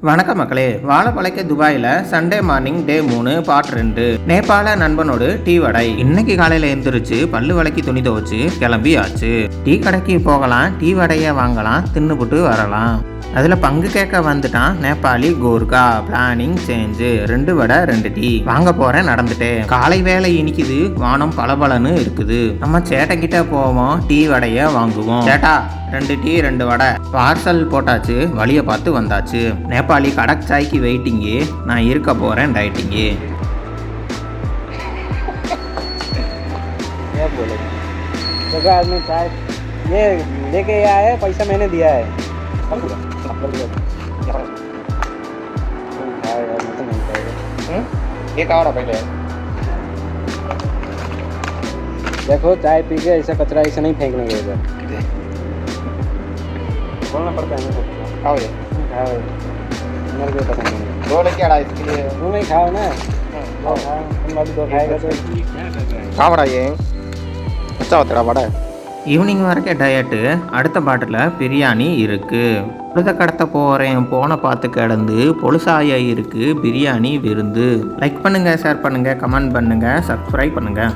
வணக்கம் மக்களே. வாழப்பழைக்க துபாயில் சண்டே மார்னிங் டே 3 பார்ட் 2. நேபாள நண்பனோடு டீ வடை. இன்னைக்கு காலையில் எழுந்திரிச்சு பல்லு விளக்கி துணி துவச்சு கிளம்பி ஆச்சு. டீ கடைக்கு போகலாம், டீ வடையை வாங்கலாம், தின்னுபுட்டு வரலாம். அதில் பங்கு கேட்க வந்துட்டான் நேபாளி கோர்கா. Planning change. 2 வடை 2 டீ வாங்க போறேன். நடந்துட்டேன். காலை வேலை இனிக்குது, வானம் பளபளன்னு இருக்குது. நம்ம சேட்டைக்கிட்ட போவோம், டீ வடைய வாங்குவோம். சேட்டா 2 டீ 2 வடை. பார்சல் போட்டாச்சு, வழியை பார்த்து வந்தாச்சு. நேபாளி கடக் சாய்க்கு வெயிட்டிங்கு, நான் இருக்க போறேன் டைட்டிங்கு. आदमी चाय ये लेके आया है, पैसा मैंने दिया है। एक और पहले देखो चाय पी के ऐसा कचरा ऐसा नहीं फेंकने के इधर बोलना पड़ता है ना। खाओ ये खाओ, मेरे को पसंद नहीं। 2 लेके आड़ा इसके लिए तुम नहीं खाओ ना, खाओ तुम अभी 2 खाएगा तो खा बड़ा ये अच्छा होता है बड़ा. ஈவினிங் வரைக்கும் டயட்டு. அடுத்த பாட்டில் பிரியாணி இருக்குது. பொழுத கடத்த போகிறேன், போனை பார்த்து கிடந்து பொழுசாய இருக்குது பிரியாணி விருந்து. லைக் பண்ணுங்கள், ஷேர் பண்ணுங்கள், கமெண்ட் பண்ணுங்கள், சப்ஸ்கிரைப் பண்ணுங்கள்.